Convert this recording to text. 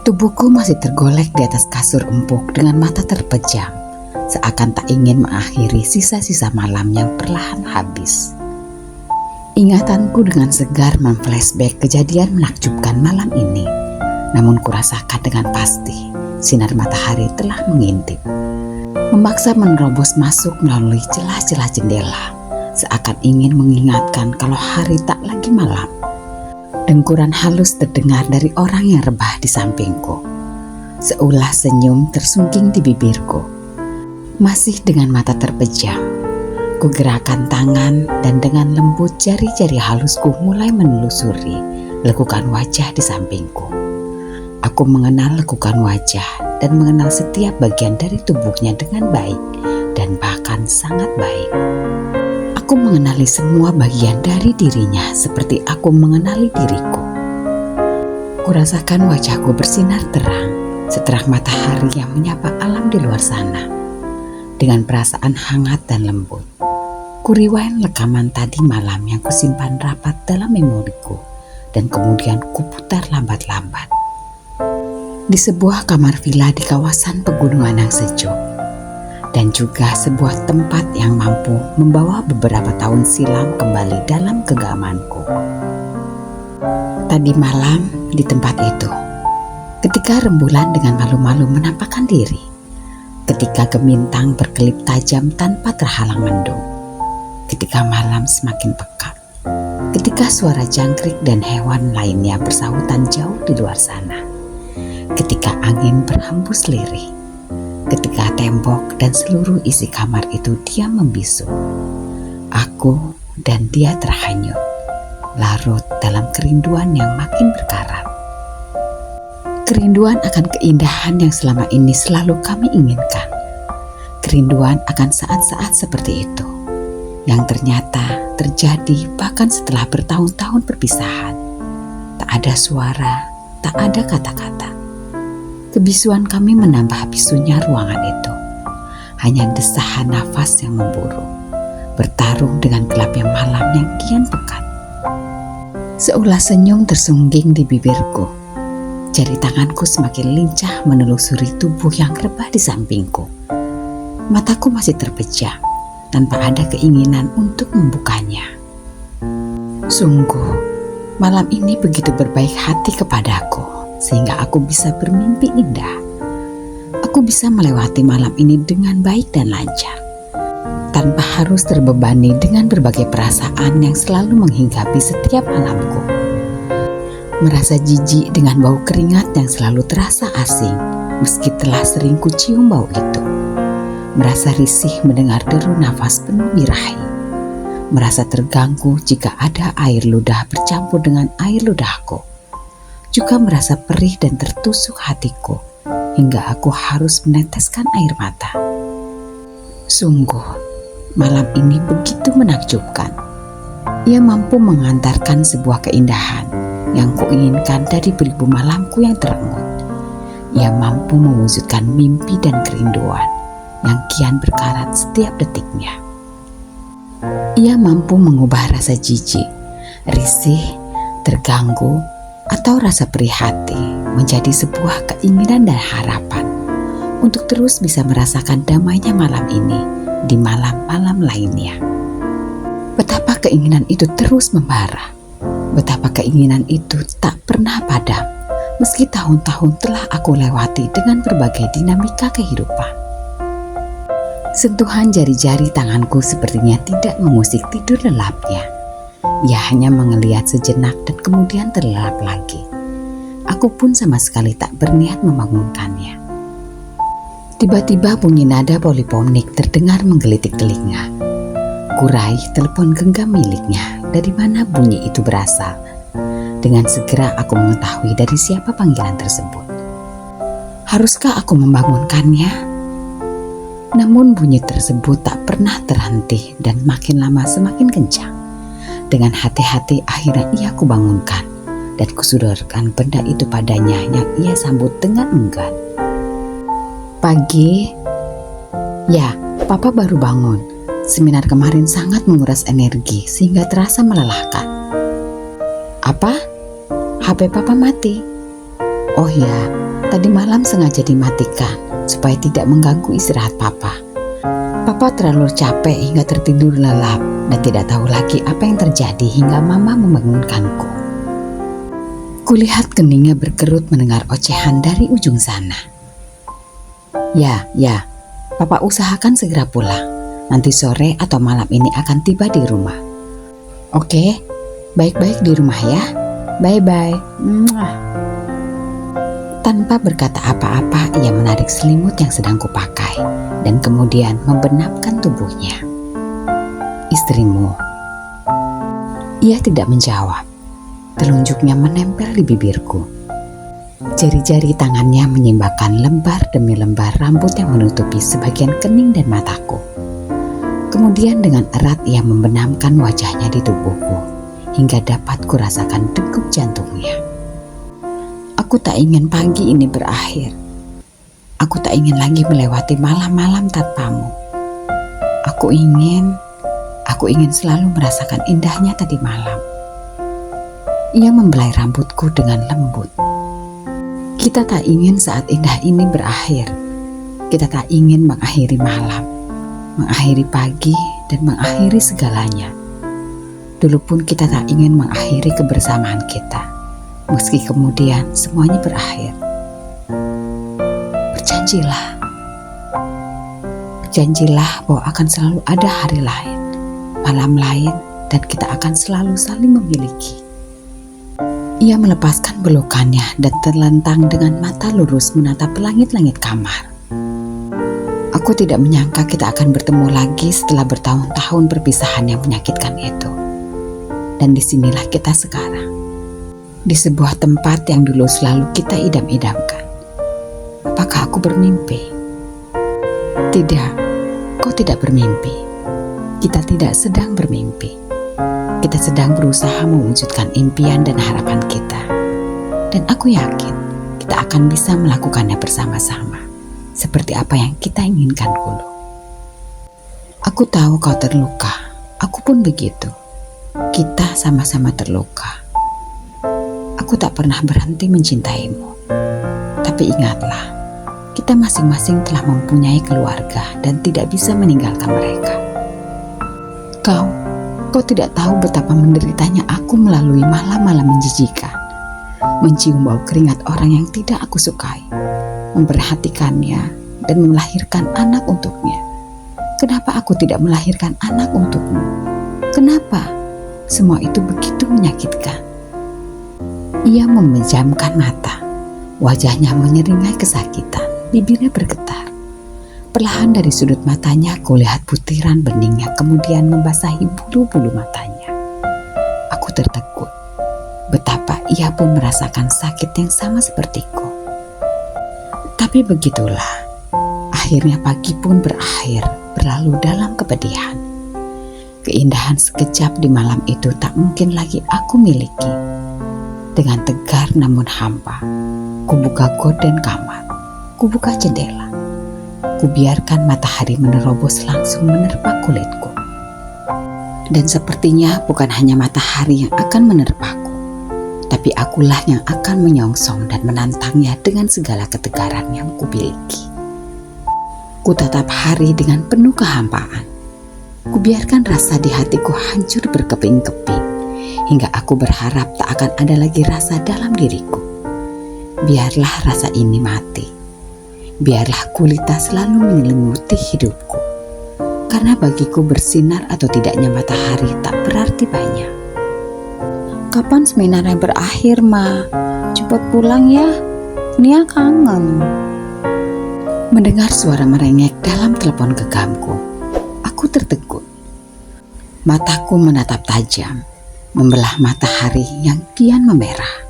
Tubuhku masih tergolek di atas kasur empuk dengan mata terpejam, seakan tak ingin mengakhiri sisa-sisa malam yang perlahan habis. Ingatanku dengan segar memflashback kejadian menakjubkan malam ini, namun kurasakan dengan pasti sinar matahari telah mengintip, memaksa menerobos masuk melalui celah-celah jendela, seakan ingin mengingatkan kalau hari tak lagi malam. Dengkuran halus terdengar dari orang yang rebah di sampingku. Seulah senyum tersungking di bibirku. Masih dengan mata terpejam, ku gerakan tangan dan dengan lembut jari-jari halusku mulai menelusuri lekukan wajah di sampingku. Aku mengenal lekukan wajah dan mengenal setiap bagian dari tubuhnya dengan baik dan bahkan sangat baik. Aku mengenali semua bagian dari dirinya seperti aku mengenali diriku. Kurasakan wajahku bersinar terang seterang matahari yang menyapa alam di luar sana. Dengan perasaan hangat dan lembut, kuriwain rekaman tadi malam yang kusimpan rapat dalam memoriku dan kemudian kuputar lambat-lambat. Di sebuah kamar villa di kawasan pegunungan yang sejuk, dan juga sebuah tempat yang mampu membawa beberapa tahun silam kembali dalam genggamanku. Tadi malam di tempat itu, ketika rembulan dengan malu-malu menampakkan diri, ketika gemintang berkelip tajam tanpa terhalang mendung, ketika malam semakin pekat, ketika suara jangkrik dan hewan lainnya bersahutan jauh di luar sana, ketika angin berhembus lirih, ketika tembok dan seluruh isi kamar itu diam membisu, aku dan dia terhanyut, larut dalam kerinduan yang makin berkarat. Kerinduan akan keindahan yang selama ini selalu kami inginkan. Kerinduan akan saat-saat seperti itu, yang ternyata terjadi bahkan setelah bertahun-tahun perpisahan. Tak ada suara, tak ada kata-kata. Kebisuan kami menambah bisunya ruangan itu. Hanya desahan nafas yang memburu, bertarung dengan gelapnya malam yang kian pekat. Seulah senyum tersungging di bibirku. Jari tanganku semakin lincah menelusuri tubuh yang rebah di sampingku. Mataku masih terpejam, tanpa ada keinginan untuk membukanya. Sungguh, malam ini begitu berbaik hati kepadaku, sehingga aku bisa bermimpi indah. Aku bisa melewati malam ini dengan baik dan lancar, tanpa harus terbebani dengan berbagai perasaan yang selalu menghinggapi setiap malamku. Merasa jijik dengan bau keringat yang selalu terasa asing, meski telah sering kucium bau itu. Merasa risih mendengar deru nafas penuh birahi. Merasa terganggu jika ada air ludah bercampur dengan air ludahku. Juga merasa perih dan tertusuk hatiku, hingga aku harus meneteskan air mata. Sungguh, malam ini begitu menakjubkan. Ia mampu mengantarkan sebuah keindahan yang kuinginkan dari beribu malamku yang terengut. Ia mampu mewujudkan mimpi dan kerinduan yang kian berkarat setiap detiknya. Ia mampu mengubah rasa jijik, risih, terganggu, atau rasa perih hati menjadi sebuah keinginan dan harapan untuk terus bisa merasakan damainya malam ini di malam-malam lainnya. Betapa keinginan itu terus membara, betapa keinginan itu tak pernah padam, meski tahun-tahun telah aku lewati dengan berbagai dinamika kehidupan. Sentuhan jari-jari tanganku sepertinya tidak mengusik tidur lelapnya. Ia hanya mengeliat sejenak dan kemudian terlelap lagi. Aku pun sama sekali tak berniat membangunkannya. Tiba-tiba bunyi nada polifonik terdengar menggelitik telinga. Kuraih telepon genggam miliknya. Dari mana bunyi itu berasal? Dengan segera aku mengetahui dari siapa panggilan tersebut. Haruskah aku membangunkannya? Namun bunyi tersebut tak pernah terhenti dan makin lama semakin kencang. Dengan hati-hati akhirnya ia kubangunkan dan kusodorkan benda itu padanya yang ia sambut dengan enggan. Pagi? Ya, Papa baru bangun. Seminar kemarin sangat menguras energi sehingga terasa melelahkan. Apa? HP Papa mati? Oh ya, Tadi malam sengaja dimatikan supaya tidak mengganggu istirahat papa. Papa terlalu capek hingga tertidur lelap dan tidak tahu lagi apa yang terjadi hingga mama membangunkanku. Kulihat keningnya berkerut mendengar ocehan dari ujung sana. Ya, papa usahakan segera pulang. Nanti sore atau malam ini akan tiba di rumah. Oke, baik-baik di rumah ya. Bye-bye. Tanpa berkata apa-apa, ia menarik selimut yang sedang kupakai dan kemudian membenamkan tubuhnya. Istrimu. Ia tidak menjawab. Telunjuknya menempel di bibirku. Jari-jari tangannya menyimbangkan lembar demi lembar rambut yang menutupi sebagian kening dan mataku. Kemudian dengan erat ia membenamkan wajahnya di tubuhku hingga dapat kurasakan degup jantungnya. Aku tak ingin pagi ini berakhir. Aku tak ingin lagi melewati malam-malam tanpamu. Aku ingin selalu merasakan indahnya tadi malam. Ia membelai rambutku dengan lembut. Kita tak ingin saat indah ini berakhir. Kita tak ingin mengakhiri malam, mengakhiri pagi, dan mengakhiri segalanya. Dulu pun kita tak ingin mengakhiri kebersamaan kita. Meski kemudian semuanya berakhir. Berjanjilah bahwa akan selalu ada hari lain, malam lain, dan kita akan selalu saling memiliki. Ia melepaskan pelukannya dan terlentang dengan mata lurus menatap langit-langit kamar. Aku tidak menyangka kita akan bertemu lagi setelah bertahun-tahun perpisahan yang menyakitkan itu. Dan disinilah kita sekarang. Di sebuah tempat yang dulu selalu kita idam-idamkan. Apakah aku bermimpi? Tidak, kau tidak bermimpi. Kita tidak sedang bermimpi. Kita sedang berusaha mewujudkan impian dan harapan kita. Dan aku yakin kita akan bisa melakukannya bersama-sama. Seperti apa yang kita inginkan dulu. Aku tahu kau terluka. Aku pun begitu. Kita sama-sama terluka. Aku tak pernah berhenti mencintaimu. Tapi ingatlah, kita masing-masing telah mempunyai keluarga dan tidak bisa meninggalkan mereka. Kau tidak tahu betapa menderitanya aku melalui malam-malam menjijikan. Mencium bau keringat orang yang tidak aku sukai. Memperhatikannya dan melahirkan anak untuknya. Kenapa aku tidak melahirkan anak untukmu? Kenapa? Semua itu begitu menyakitkan. Ia memejamkan mata. Wajahnya menyeringai kesakitan. Bibirnya bergetar. Perlahan dari sudut matanya kulihat butiran beningnya kemudian membasahi bulu-bulu matanya. Aku tertegun. Betapa ia pun merasakan sakit yang sama sepertiku. Tapi begitulah. Akhirnya pagi pun berakhir, berlalu dalam kepedihan. Keindahan sekejap di malam itu tak mungkin lagi aku miliki. Dengan tegar namun hampa, kubuka gorden kamar, kubuka jendela. Kubiarkan matahari menerobos langsung menerpa kulitku. Dan sepertinya bukan hanya matahari yang akan menerpaku, tapi akulah yang akan menyongsong dan menantangnya dengan segala ketegaran yang kubiliki. Kutatap hari dengan penuh kehampaan. Kubiarkan rasa di hatiku hancur berkeping-keping, hingga aku berharap tak akan ada lagi rasa dalam diriku. Biarlah rasa ini mati. Biarlah gulita selalu menyelimuti hidupku. Karena bagiku bersinar atau tidaknya matahari tak berarti banyak. Kapan seminar yang berakhir, Ma? Cepat pulang ya, Nia kangen. Mendengar suara merengek dalam telepon genggamku, aku tertegun. Mataku menatap tajam, membelah matahari yang kian memerah.